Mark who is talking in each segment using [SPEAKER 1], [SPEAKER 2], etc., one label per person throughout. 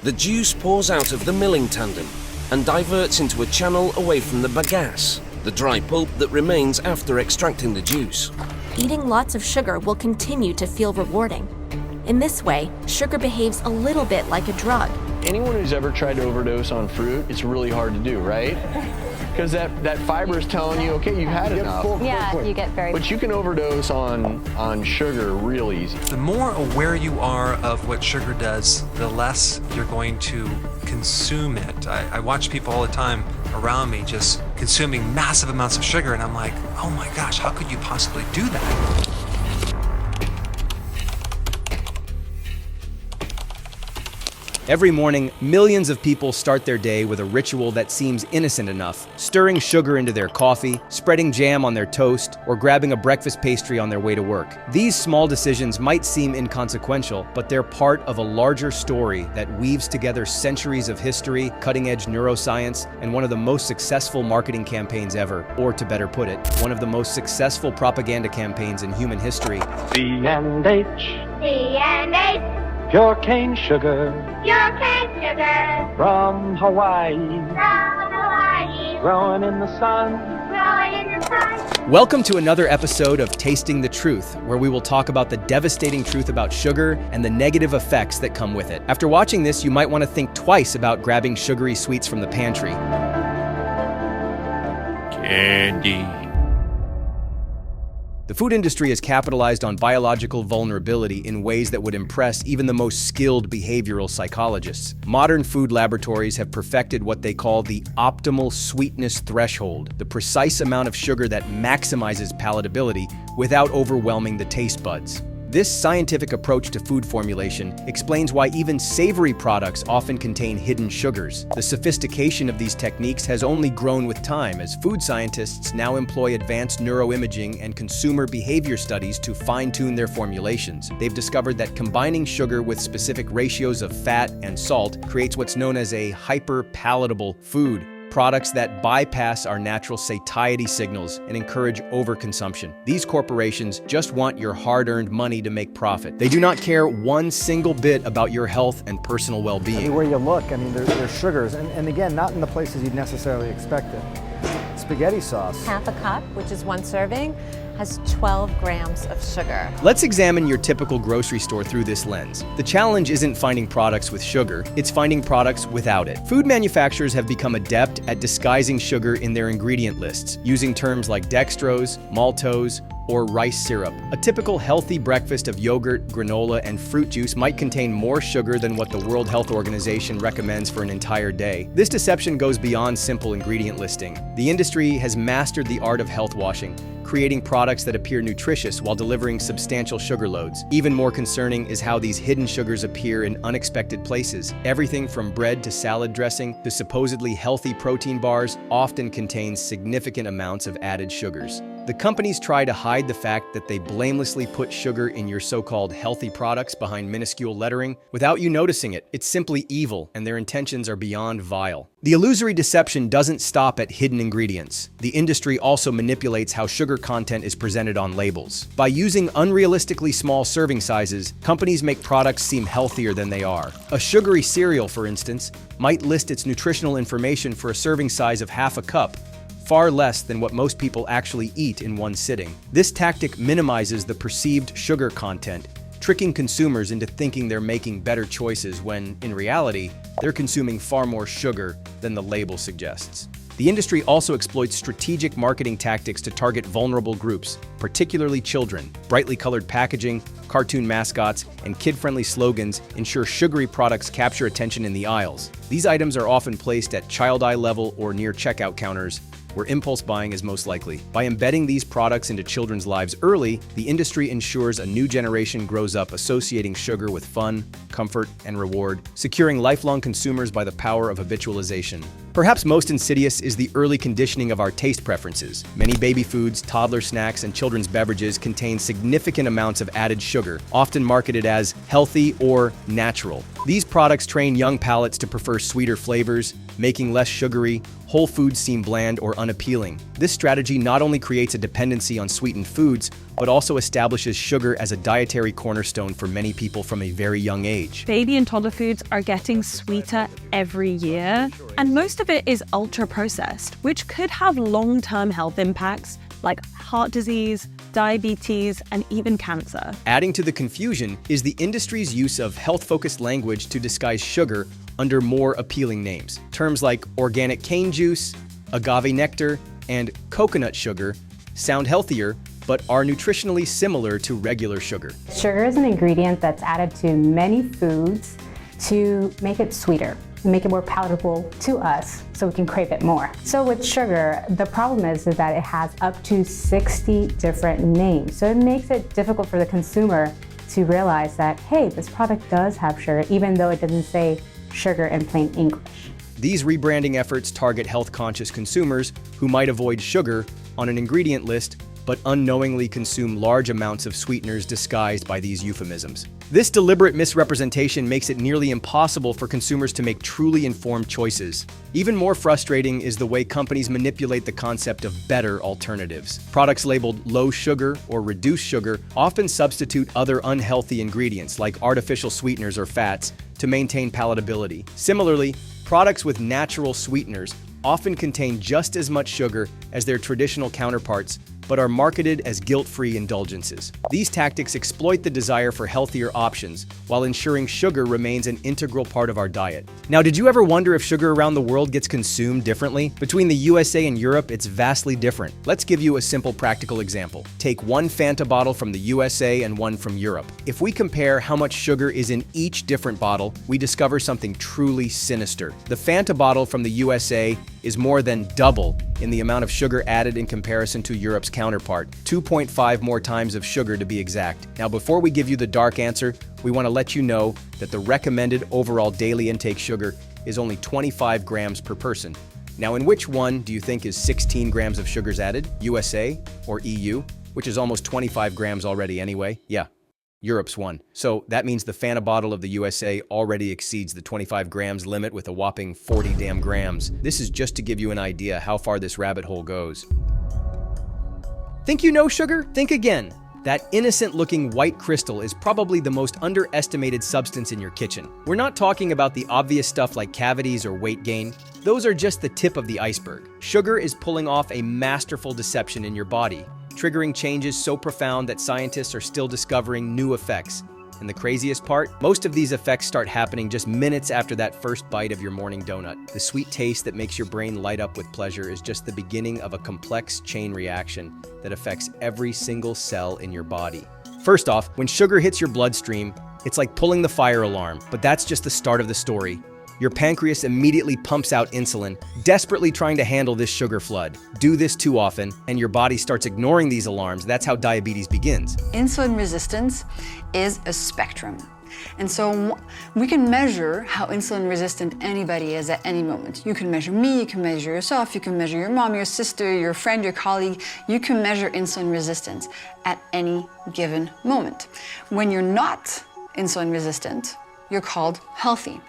[SPEAKER 1] The juice pours out of the milling tandem and diverts into a channel away from the bagasse, the dry pulp that remains after extracting the juice.
[SPEAKER 2] Eating lots of sugar will continue to feel rewarding. In this way, sugar behaves a little bit like a drug.
[SPEAKER 3] Anyone who's ever tried to overdose on fruit, it's really hard to do, right? Because that fiber is telling you, okay, you've had enough.
[SPEAKER 4] Yeah, you get very...
[SPEAKER 3] But you can overdose on sugar real easy.
[SPEAKER 5] The more aware you are of what sugar does, the less you're going to consume it. I watch people all the time around me just consuming massive amounts of sugar, and I'm like, oh my gosh, how could you possibly do that?
[SPEAKER 6] Every morning, millions of people start their day with a ritual that seems innocent enough, stirring sugar into their coffee, spreading jam on their toast, or grabbing a breakfast pastry on their way to work. These small decisions might seem inconsequential, but they're part of a larger story that weaves together centuries of history, cutting-edge neuroscience, and one of the most successful marketing campaigns ever, or to better put it, one of the most successful propaganda campaigns in human history.
[SPEAKER 7] C&H.
[SPEAKER 8] C&H.
[SPEAKER 7] Pure cane sugar.
[SPEAKER 8] Pure cane sugar.
[SPEAKER 7] From Hawaii.
[SPEAKER 8] From Hawaii.
[SPEAKER 7] Growing in the sun.
[SPEAKER 8] Growing in the sun.
[SPEAKER 6] Welcome to another episode of Tasting the Truth, where we will talk about the devastating truth about sugar and the negative effects that come with it. After watching this, you might want to think twice about grabbing sugary sweets from the pantry.
[SPEAKER 9] Candy.
[SPEAKER 6] The food industry has capitalized on biological vulnerability in ways that would impress even the most skilled behavioral psychologists. Modern food laboratories have perfected what they call the optimal sweetness threshold, the precise amount of sugar that maximizes palatability without overwhelming the taste buds. This scientific approach to food formulation explains why even savory products often contain hidden sugars. The sophistication of these techniques has only grown with time as food scientists now employ advanced neuroimaging and consumer behavior studies to fine-tune their formulations. They've discovered that combining sugar with specific ratios of fat and salt creates what's known as a hyper-palatable food. Products that bypass our natural satiety signals and encourage overconsumption. These corporations just want your hard-earned money to make profit. They do not care one single bit about your health and personal well-being.
[SPEAKER 10] Anywhere you look, there's sugars, and again, not in the places you'd necessarily expect it. Spaghetti sauce.
[SPEAKER 4] Half a cup, which is one serving, has 12 grams of sugar.
[SPEAKER 6] Let's examine your typical grocery store through this lens. The challenge isn't finding products with sugar, it's finding products without it. Food manufacturers have become adept at disguising sugar in their ingredient lists, using terms like dextrose, maltose, or rice syrup. A typical healthy breakfast of yogurt, granola, and fruit juice might contain more sugar than what the World Health Organization recommends for an entire day. This deception goes beyond simple ingredient listing. The industry has mastered the art of health washing, creating products that appear nutritious while delivering substantial sugar loads. Even more concerning is how these hidden sugars appear in unexpected places. Everything from bread to salad dressing to supposedly healthy protein bars often contains significant amounts of added sugars. The companies try to hide the fact that they blamelessly put sugar in your so-called healthy products behind minuscule lettering without you noticing it. It's simply evil, and their intentions are beyond vile. The illusory deception doesn't stop at hidden ingredients. The industry also manipulates how sugar content is presented on labels. By using unrealistically small serving sizes, companies make products seem healthier than they are. A sugary cereal, for instance, might list its nutritional information for a serving size of half a cup, far less than what most people actually eat in one sitting. This tactic minimizes the perceived sugar content, tricking consumers into thinking they're making better choices when, in reality, they're consuming far more sugar than the label suggests. The industry also exploits strategic marketing tactics to target vulnerable groups, particularly children. Brightly colored packaging, cartoon mascots, and kid-friendly slogans ensure sugary products capture attention in the aisles. These items are often placed at child eye level or near checkout counters, where impulse buying is most likely. By embedding these products into children's lives early, the industry ensures a new generation grows up associating sugar with fun, comfort, and reward, securing lifelong consumers by the power of habitualization. Perhaps most insidious is the early conditioning of our taste preferences. Many baby foods, toddler snacks, and children's beverages contain significant amounts of added sugar, often marketed as healthy or natural. These products train young palates to prefer sweeter flavors, making less sugary, whole foods seem bland or unappealing. This strategy not only creates a dependency on sweetened foods, but also establishes sugar as a dietary cornerstone for many people from a very young age.
[SPEAKER 9] Baby and toddler foods are getting sweeter every year, and most of it is ultra-processed, which could have long-term health impacts like heart disease, diabetes, and even cancer.
[SPEAKER 6] Adding to the confusion is the industry's use of health-focused language to disguise sugar under more appealing names. Terms like organic cane juice, agave nectar, and coconut sugar sound healthier, but are nutritionally similar to regular sugar.
[SPEAKER 11] Sugar is an ingredient that's added to many foods to make it sweeter, and make it more palatable to us so we can crave it more. So with sugar, the problem is that it has up to 60 different names. So it makes it difficult for the consumer to realize that, hey, this product does have sugar, even though it doesn't say sugar in plain English.
[SPEAKER 6] These rebranding efforts target health-conscious consumers who might avoid sugar on an ingredient list, but unknowingly consume large amounts of sweeteners disguised by these euphemisms. This deliberate misrepresentation makes it nearly impossible for consumers to make truly informed choices. Even more frustrating is the way companies manipulate the concept of better alternatives. Products labeled low sugar or reduced sugar often substitute other unhealthy ingredients like artificial sweeteners or fats to maintain palatability. Similarly, products with natural sweeteners often contain just as much sugar as their traditional counterparts, but are marketed as guilt-free indulgences. These tactics exploit the desire for healthier options while ensuring sugar remains an integral part of our diet. Now, did you ever wonder if sugar around the world gets consumed differently? Between the USA and Europe, it's vastly different. Let's give you a simple practical example. Take one Fanta bottle from the USA and one from Europe. If we compare how much sugar is in each different bottle, we discover something truly sinister. The Fanta bottle from the USA is more than double in the amount of sugar added in comparison to Europe's counterpart, 2.5 more times of sugar to be exact. Now, before we give you the dark answer, we want to let you know that the recommended overall daily intake sugar is only 25 grams per person. Now, in which one do you think is 16 grams of sugars added? USA or EU, which is almost 25 grams already anyway? Yeah. Europe's one. So that means the Fanta bottle of the USA already exceeds the 25 grams limit with a whopping 40 damn grams. This is just to give you an idea how far this rabbit hole goes. Think you know sugar? Think again. That innocent-looking white crystal is probably the most underestimated substance in your kitchen. We're not talking about the obvious stuff like cavities or weight gain. Those are just the tip of the iceberg. Sugar is pulling off a masterful deception in your body, triggering changes so profound that scientists are still discovering new effects. And the craziest part? Most of these effects start happening just minutes after that first bite of your morning donut. The sweet taste that makes your brain light up with pleasure is just the beginning of a complex chain reaction that affects every single cell in your body. First off, when sugar hits your bloodstream, it's like pulling the fire alarm, but that's just the start of the story. Your pancreas immediately pumps out insulin, desperately trying to handle this sugar flood. Do this too often, and your body starts ignoring these alarms. That's how diabetes begins.
[SPEAKER 12] Insulin resistance is a spectrum. And so we can measure how insulin resistant anybody is at any moment. You can measure me, you can measure yourself, you can measure your mom, your sister, your friend, your colleague. You can measure insulin resistance at any given moment. When you're not insulin resistant, you're called healthy.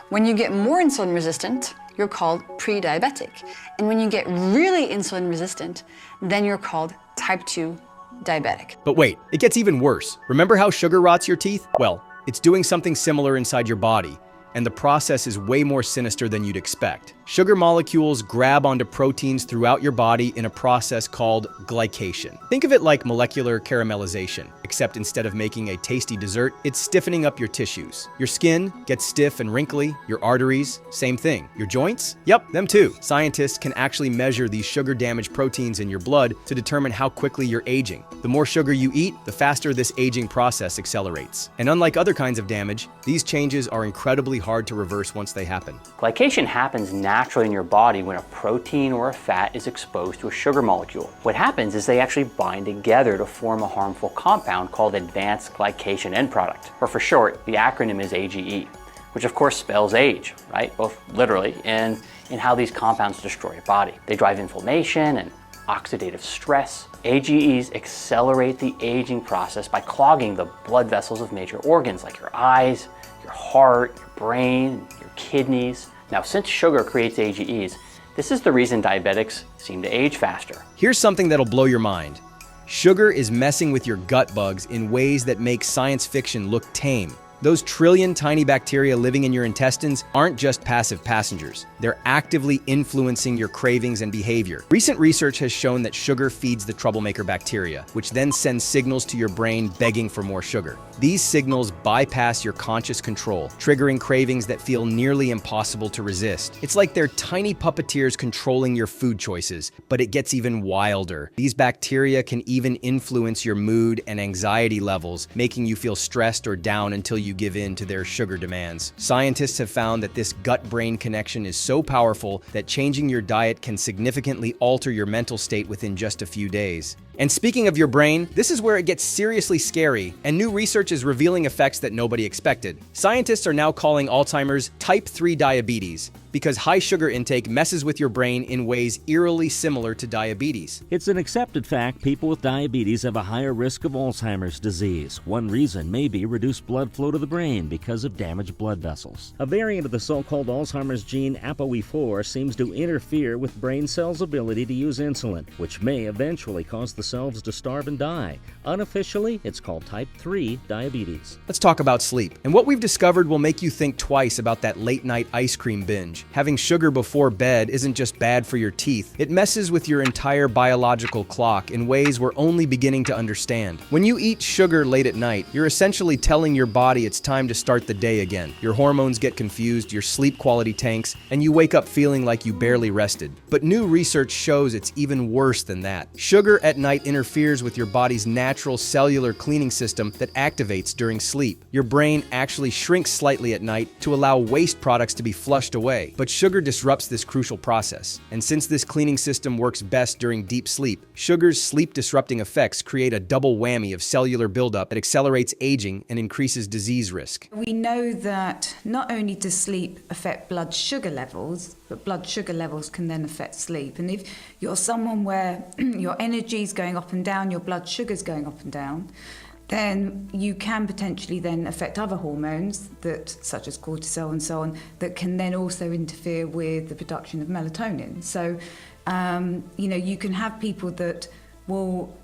[SPEAKER 12] When you get more insulin resistant, you're called pre-diabetic. And when you get really insulin resistant, then you're called type 2 diabetic.
[SPEAKER 6] But wait, it gets even worse. Remember how sugar rots your teeth? Well, it's doing something similar inside your body, and the process is way more sinister than you'd expect. Sugar molecules grab onto proteins throughout your body in a process called glycation. Think of it like molecular caramelization, except instead of making a tasty dessert, it's stiffening up your tissues. Your skin gets stiff and wrinkly, your arteries, same thing. Your joints? Yep, them too. Scientists can actually measure these sugar-damaged proteins in your blood to determine how quickly you're aging. The more sugar you eat, the faster this aging process accelerates. And unlike other kinds of damage, these changes are incredibly hard to reverse once they happen.
[SPEAKER 13] Glycation happens naturally in your body when a protein or a fat is exposed to a sugar molecule. What happens is they actually bind together to form a harmful compound called advanced glycation end product, or for short, the acronym is AGE, which of course spells age, right? Both literally and in how these compounds destroy your body. They drive inflammation and oxidative stress. AGEs accelerate the aging process by clogging the blood vessels of major organs like your eyes, your heart, your brain, your kidneys. Now, since sugar creates AGEs, this is the reason diabetics seem to age faster.
[SPEAKER 6] Here's something that'll blow your mind. Sugar is messing with your gut bugs in ways that make science fiction look tame. Those trillion tiny bacteria living in your intestines aren't just passive passengers. They're actively influencing your cravings and behavior. Recent research has shown that sugar feeds the troublemaker bacteria, which then sends signals to your brain begging for more sugar. These signals bypass your conscious control, triggering cravings that feel nearly impossible to resist. It's like they're tiny puppeteers controlling your food choices, but it gets even wilder. These bacteria can even influence your mood and anxiety levels, making you feel stressed or down until you give in to their sugar demands. Scientists have found that this gut-brain connection is so powerful that changing your diet can significantly alter your mental state within just a few days. And speaking of your brain, this is where it gets seriously scary, and new research is revealing effects that nobody expected. Scientists are now calling Alzheimer's type 3 diabetes because high sugar intake messes with your brain in ways eerily similar to diabetes.
[SPEAKER 14] It's an accepted fact people with diabetes have a higher risk of Alzheimer's disease. One reason may be reduced blood flow to the brain because of damaged blood vessels. A variant of the so-called Alzheimer's gene ApoE4 seems to interfere with brain cells' ability to use insulin, which may eventually cause the cells to starve and die. Unofficially, it's called type 3 diabetes.
[SPEAKER 6] Let's talk about sleep. And what we've discovered will make you think twice about that late-night ice cream binge. Having sugar before bed isn't just bad for your teeth. It messes with your entire biological clock in ways we're only beginning to understand. When you eat sugar late at night, you're essentially telling your body it's time to start the day again. Your hormones get confused, your sleep quality tanks, and you wake up feeling like you barely rested. But new research shows it's even worse than that. Sugar at night interferes with your body's natural cellular cleaning system that activates during sleep. Your brain actually shrinks slightly at night to allow waste products to be flushed away. But sugar disrupts this crucial process. And since this cleaning system works best during deep sleep, sugar's sleep-disrupting effects create a double whammy of cellular buildup that accelerates aging and increases disease risk.
[SPEAKER 15] We know that not only does sleep affect blood sugar levels, but blood sugar levels can then affect sleep. And if you're someone where your energy is going up and down, your blood sugar's going up and down, then you can potentially then affect other hormones, that, such as cortisol and so on, that can then also interfere with the production of melatonin. So, you can have people that will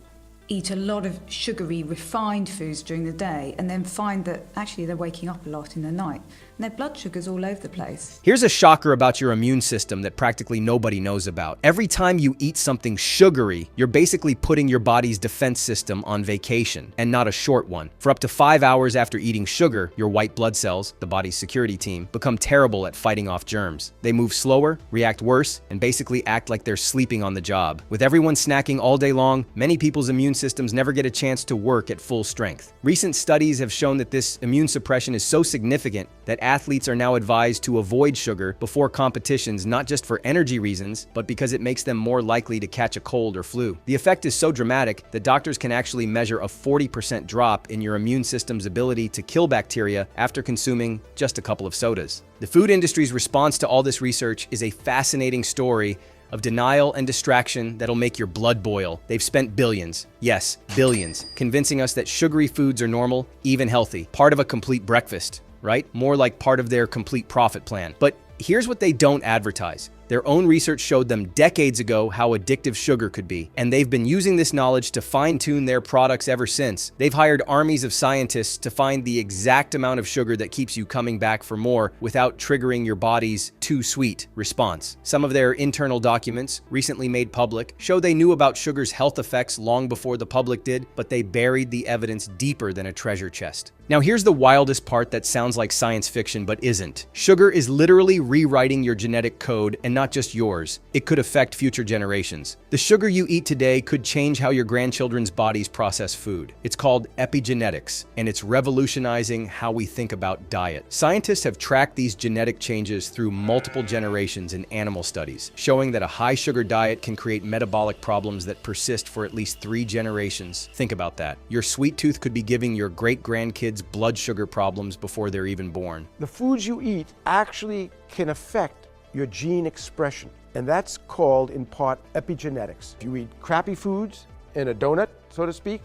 [SPEAKER 15] eat a lot of sugary, refined foods during the day and then find that actually they're waking up a lot in the night. And their blood sugar's all over the place.
[SPEAKER 6] Here's a shocker about your immune system that practically nobody knows about. Every time you eat something sugary, you're basically putting your body's defense system on vacation, and not a short one. For up to 5 hours after eating sugar, your white blood cells, the body's security team, become terrible at fighting off germs. They move slower, react worse, and basically act like they're sleeping on the job. With everyone snacking all day long, many people's immune systems never get a chance to work at full strength. Recent studies have shown that this immune suppression is so significant that athletes are now advised to avoid sugar before competitions, not just for energy reasons, but because it makes them more likely to catch a cold or flu. The effect is so dramatic that doctors can actually measure a 40% drop in your immune system's ability to kill bacteria after consuming just a couple of sodas. The food industry's response to all this research is a fascinating story of denial and distraction that'll make your blood boil. They've spent billions, yes, billions, convincing us that sugary foods are normal, even healthy, part of a complete breakfast, right? More like part of their complete profit plan. But here's what they don't advertise. Their own research showed them decades ago how addictive sugar could be, and they've been using this knowledge to fine-tune their products ever since. They've hired armies of scientists to find the exact amount of sugar that keeps you coming back for more without triggering your body's too sweet response. Some of their internal documents, recently made public, show they knew about sugar's health effects long before the public did, but they buried the evidence deeper than a treasure chest. Now here's the wildest part that sounds like science fiction but isn't. Sugar is literally rewriting your genetic code, and not just yours. It could affect future generations. The sugar you eat today could change how your grandchildren's bodies process food. It's called epigenetics, and it's revolutionizing how we think about diet. Scientists have tracked these genetic changes through multiple generations in animal studies, showing that a high sugar diet can create metabolic problems that persist for at least 3 generations. Think about that. Your sweet tooth could be giving your great-grandkids blood sugar problems before they're even born.
[SPEAKER 16] The foods you eat actually can affect your gene expression, and that's called in part epigenetics. If you eat crappy foods in a donut, so to speak,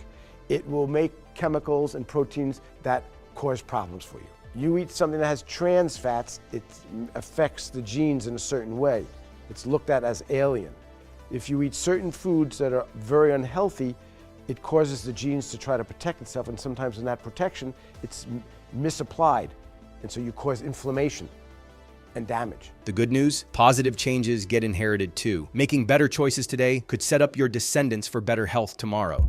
[SPEAKER 16] it will make chemicals and proteins that cause problems for you. You eat something that has trans fats, it affects the genes in a certain way. It's looked at as alien. If you eat certain foods that are very unhealthy, it causes the genes to try to protect itself, and sometimes in that protection, it's misapplied. And so you cause inflammation and damage.
[SPEAKER 6] The good news? Positive changes get inherited too. Making better choices today could set up your descendants for better health tomorrow.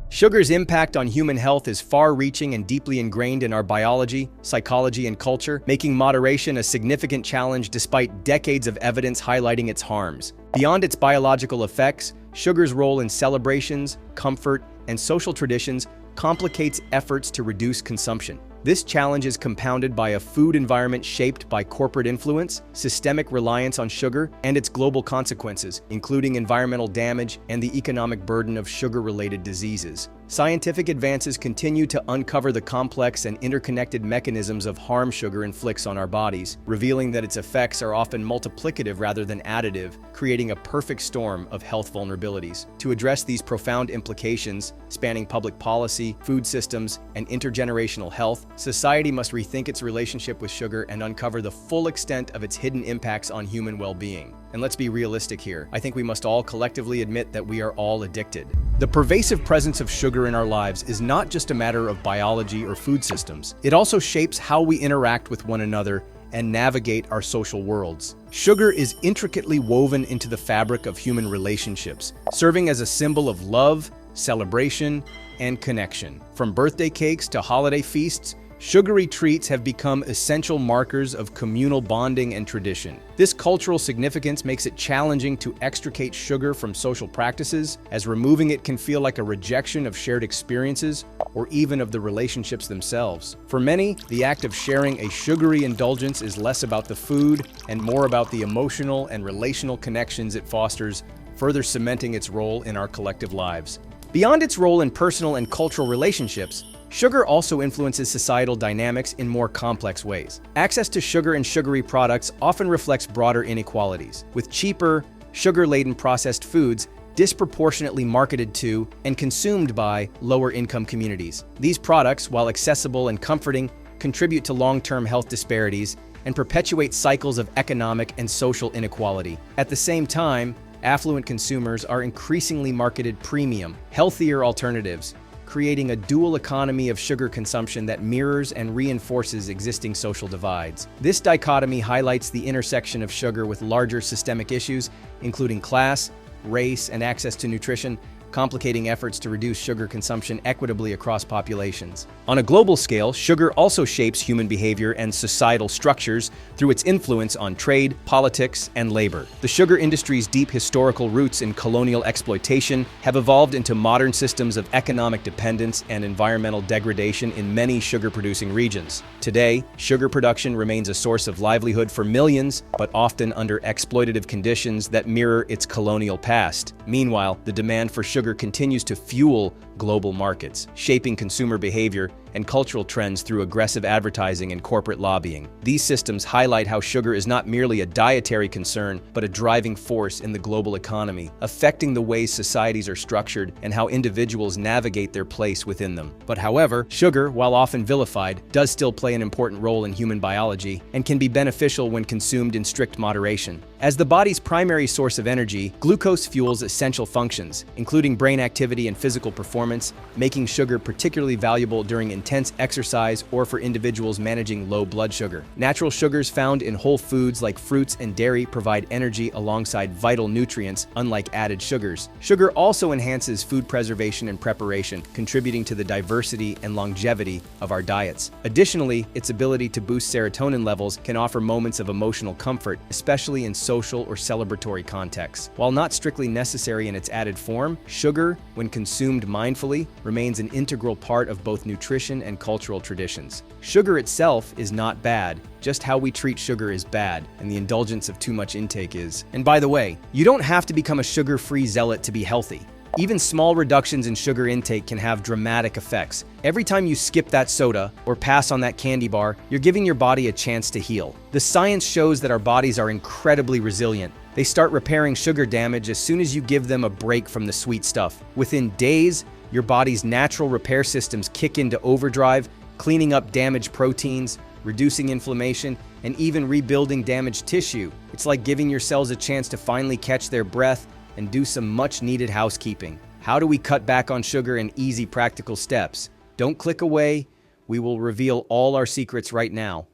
[SPEAKER 6] Sugar's impact on human health is far-reaching and deeply ingrained in our biology, psychology, and culture, making moderation a significant challenge despite decades of evidence highlighting its harms. Beyond its biological effects, sugar's role in celebrations, comfort, and social traditions complicates efforts to reduce consumption. This challenge is compounded by a food environment shaped by corporate influence, systemic reliance on sugar, and its global consequences, including environmental damage and the economic burden of sugar-related diseases. Scientific advances continue to uncover the complex and interconnected mechanisms of harm sugar inflicts on our bodies, revealing that its effects are often multiplicative rather than additive, creating a perfect storm of health vulnerabilities. To address these profound implications, spanning public policy, food systems, and intergenerational health, society must rethink its relationship with sugar and uncover the full extent of its hidden impacts on human well-being. And let's be realistic here. I think we must all collectively admit that we are all addicted. The pervasive presence of sugar in our lives is not just a matter of biology or food systems. It also shapes how we interact with one another and navigate our social worlds. Sugar is intricately woven into the fabric of human relationships, serving as a symbol of love, celebration, and connection. From birthday cakes to holiday feasts, sugary treats have become essential markers of communal bonding and tradition. This cultural significance makes it challenging to extricate sugar from social practices, as removing it can feel like a rejection of shared experiences or even of the relationships themselves. For many, the act of sharing a sugary indulgence is less about the food and more about the emotional and relational connections it fosters, further cementing its role in our collective lives. Beyond its role in personal and cultural relationships, sugar also influences societal dynamics in more complex ways. Access to sugar and sugary products often reflects broader inequalities, with cheaper, sugar-laden processed foods disproportionately marketed to and consumed by lower-income communities. These products, while accessible and comforting, contribute to long-term health disparities and perpetuate cycles of economic and social inequality. At the same time, affluent consumers are increasingly marketed premium, healthier alternatives, creating a dual economy of sugar consumption that mirrors and reinforces existing social divides. This dichotomy highlights the intersection of sugar with larger systemic issues, including class, race, and access to nutrition, complicating efforts to reduce sugar consumption equitably across populations. On a global scale, sugar also shapes human behavior and societal structures through its influence on trade, politics, and labor. The sugar industry's deep historical roots in colonial exploitation have evolved into modern systems of economic dependence and environmental degradation in many sugar-producing regions. Today, sugar production remains a source of livelihood for millions, but often under exploitative conditions that mirror its colonial past. Meanwhile, the demand for sugar continues to fuel global markets, shaping consumer behavior and cultural trends through aggressive advertising and corporate lobbying. These systems highlight how sugar is not merely a dietary concern, but a driving force in the global economy, affecting the ways societies are structured and how individuals navigate their place within them. But however, sugar, while often vilified, does still play an important role in human biology and can be beneficial when consumed in strict moderation. As the body's primary source of energy, glucose fuels essential functions, including brain activity and physical performance, making sugar particularly valuable during intense exercise or for individuals managing low blood sugar. Natural sugars found in whole foods like fruits and dairy provide energy alongside vital nutrients, unlike added sugars. Sugar also enhances food preservation and preparation, contributing to the diversity and longevity of our diets. Additionally, its ability to boost serotonin levels can offer moments of emotional comfort, especially in social or celebratory contexts. While not strictly necessary in its added form, sugar, when consumed mindfully, remains an integral part of both nutrition and cultural traditions. Sugar itself is not bad, just how we treat sugar is bad, and the indulgence of too much intake is. And by the way, you don't have to become a sugar-free zealot to be healthy. Even small reductions in sugar intake can have dramatic effects. Every time you skip that soda or pass on that candy bar, you're giving your body a chance to heal. The science shows that our bodies are incredibly resilient. They start repairing sugar damage as soon as you give them a break from the sweet stuff. Within days, your body's natural repair systems kick into overdrive, cleaning up damaged proteins, reducing inflammation, and even rebuilding damaged tissue. It's like giving your cells a chance to finally catch their breath and do some much-needed housekeeping. How do we cut back on sugar in easy, practical steps? Don't click away. We will reveal all our secrets right now.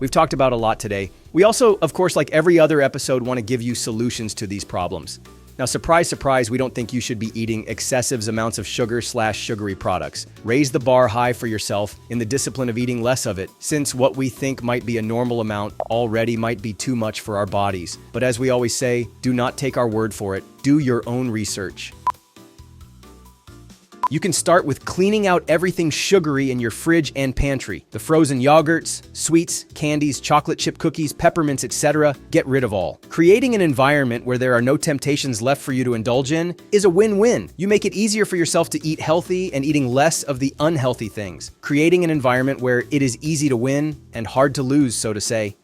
[SPEAKER 6] We've talked about a lot today. We also, of course, like every other episode, want to give you solutions to these problems. Now, surprise, surprise, we don't think you should be eating excessive amounts of sugar/sugary products. Raise the bar high for yourself in the discipline of eating less of it, since what we think might be a normal amount already might be too much for our bodies. But as we always say, do not take our word for it. Do your own research. You can start with cleaning out everything sugary in your fridge and pantry. The frozen yogurts, sweets, candies, chocolate chip cookies, peppermints, etc. Get rid of all. Creating an environment where there are no temptations left for you to indulge in is a win-win. You make it easier for yourself to eat healthy and eating less of the unhealthy things. Creating an environment where it is easy to win and hard to lose, so to say.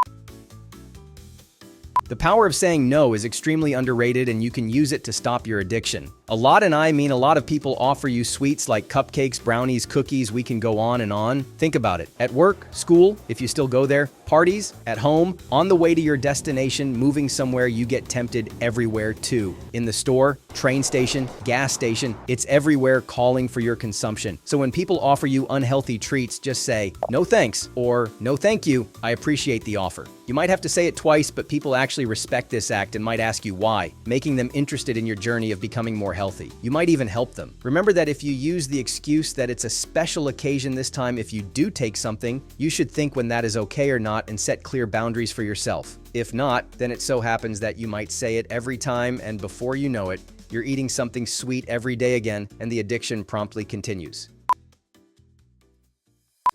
[SPEAKER 6] The power of saying no is extremely underrated, and you can use it to stop your addiction. A lot, and I mean a lot of people, offer you sweets like cupcakes, brownies, cookies. We can go on and on. Think about it. At work, school, if you still go there, parties, at home, on the way to your destination, moving somewhere, you get tempted everywhere too. In the store, train station, gas station, it's everywhere calling for your consumption. So when people offer you unhealthy treats, just say, "No thanks," or "No thank you, I appreciate the offer." You might have to say it twice, but people actually respect this act and might ask you why, making them interested in your journey of becoming more healthy. You might even help them. Remember that if you use the excuse that it's a special occasion this time, if you do take something, you should think when that is okay or not and set clear boundaries for yourself. If not, then it so happens that you might say it every time, and before you know it, you're eating something sweet every day again, and the addiction promptly continues.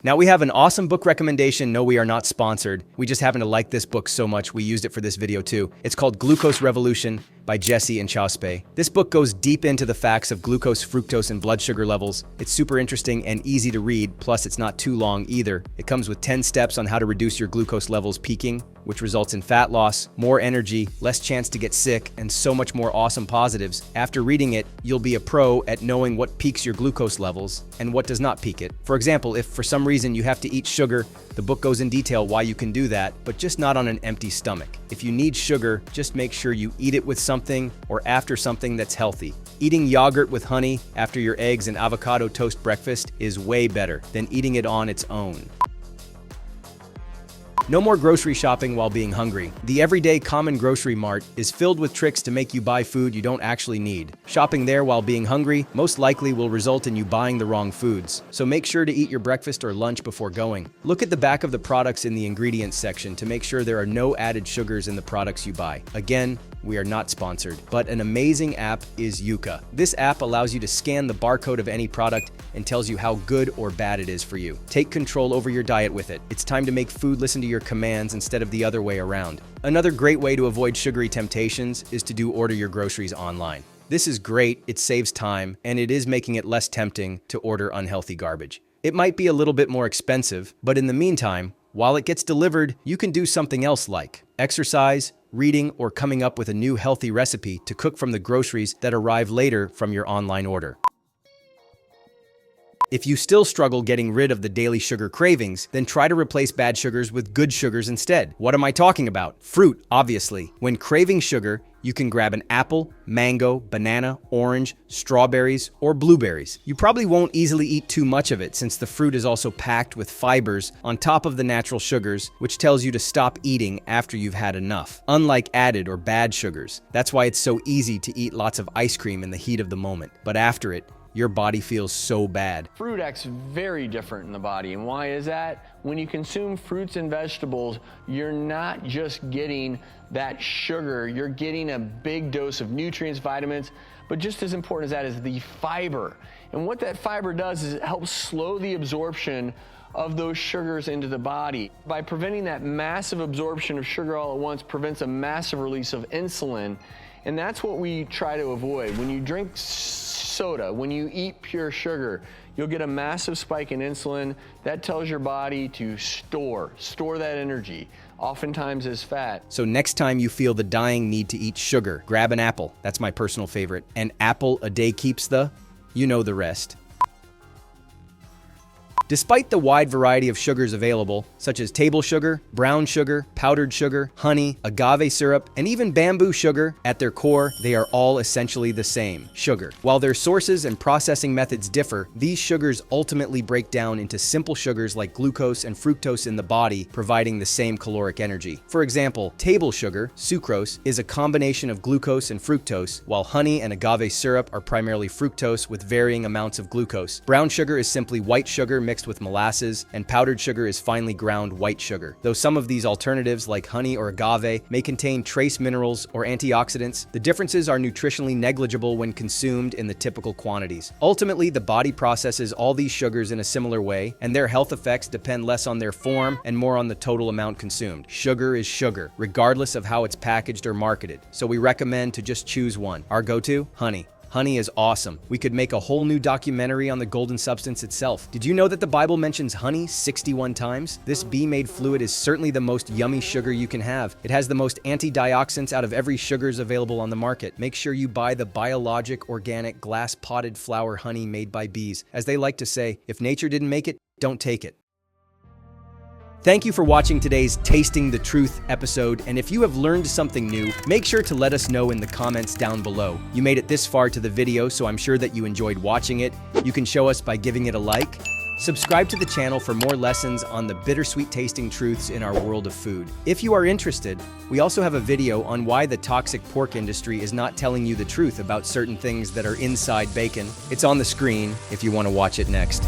[SPEAKER 6] Now, we have an awesome book recommendation. No, we are not sponsored. We just happen to like this book so much, we used it for this video too. It's called Glucose Revolution by Jesse and Chauspé. This book goes deep into the facts of glucose, fructose, and blood sugar levels. It's super interesting and easy to read, plus it's not too long either. It comes with 10 steps on how to reduce your glucose levels peaking, which results in fat loss, more energy, less chance to get sick, and so much more awesome positives. After reading it, you'll be a pro at knowing what peaks your glucose levels and what does not peak it. For example, if for some reason you have to eat sugar, the book goes in detail why you can do that, but just not on an empty stomach. If you need sugar, just make sure you eat it with something or after something that's healthy. Eating yogurt with honey after your eggs and avocado toast breakfast is way better than eating it on its own. No more grocery shopping while being hungry. The everyday common grocery mart is filled with tricks to make you buy food you don't actually need. Shopping there while being hungry most likely will result in you buying the wrong foods. So make sure to eat your breakfast or lunch before going. Look at the back of the products in the ingredients section to make sure there are no added sugars in the products you buy. Again, we are not sponsored, but an amazing app is Yuka. This app allows you to scan the barcode of any product and tells you how good or bad it is for you. Take control over your diet with it. It's time to make food listen to your commands instead of the other way around. Another great way to avoid sugary temptations is to order your groceries online. This is great, it saves time, and it is making it less tempting to order unhealthy garbage. It might be a little bit more expensive, but in the meantime, while it gets delivered, you can do something else like exercise, reading, or coming up with a new healthy recipe to cook from the groceries that arrive later from your online order. If you still struggle getting rid of the daily sugar cravings, then try to replace bad sugars with good sugars instead. What am I talking about? Fruit, obviously. When craving sugar, you can grab an apple, mango, banana, orange, strawberries, or blueberries. You probably won't easily eat too much of it since the fruit is also packed with fibers on top of the natural sugars, which tells you to stop eating after you've had enough, unlike added or bad sugars. That's why it's so easy to eat lots of ice cream in the heat of the moment. But after it, your body feels so bad.
[SPEAKER 3] Fruit acts very different in the body, and why is that? When you consume fruits and vegetables, you're not just getting that sugar, you're getting a big dose of nutrients, vitamins, but just as important as that is the fiber. And what that fiber does is it helps slow the absorption of those sugars into the body. By preventing that massive absorption of sugar all at once prevents a massive release of insulin, and that's what we try to avoid. When you drink soda, when you eat pure sugar, you'll get a massive spike in insulin. That tells your body to store that energy, oftentimes as fat.
[SPEAKER 6] So next time you feel the dying need to eat sugar, grab an apple. That's my personal favorite. An apple a day keeps the, you know the rest. Despite the wide variety of sugars available, such as table sugar, brown sugar, powdered sugar, honey, agave syrup, and even bamboo sugar, at their core, they are all essentially the same, sugar. While their sources and processing methods differ, these sugars ultimately break down into simple sugars like glucose and fructose in the body, providing the same caloric energy. For example, table sugar, sucrose, is a combination of glucose and fructose, while honey and agave syrup are primarily fructose with varying amounts of glucose. Brown sugar is simply white sugar mixed with molasses, and powdered sugar is finely ground white sugar. Though some of these alternatives, like honey or agave, may contain trace minerals or antioxidants, the differences are nutritionally negligible when consumed in the typical quantities. Ultimately, the body processes all these sugars in a similar way, and their health effects depend less on their form and more on the total amount consumed. Sugar is sugar, regardless of how it's packaged or marketed, so we recommend to just choose one. Our go-to? Honey. Honey is awesome. We could make a whole new documentary on the golden substance itself. Did you know that the Bible mentions honey 61 times? This bee-made fluid is certainly the most yummy sugar you can have. It has the most antioxidants out of every sugars available on the market. Make sure you buy the biologic, organic, glass-potted flower honey made by bees. As they like to say, if nature didn't make it, don't take it. Thank you for watching today's Tasting the Truth episode, and if you have learned something new, make sure to let us know in the comments down below. You made it this far to the video, so I'm sure that you enjoyed watching it. You can show us by giving it a like. Subscribe to the channel for more lessons on the bittersweet tasting truths in our world of food. If you are interested, we also have a video on why the toxic pork industry is not telling you the truth about certain things that are inside bacon. It's on the screen if you want to watch it next.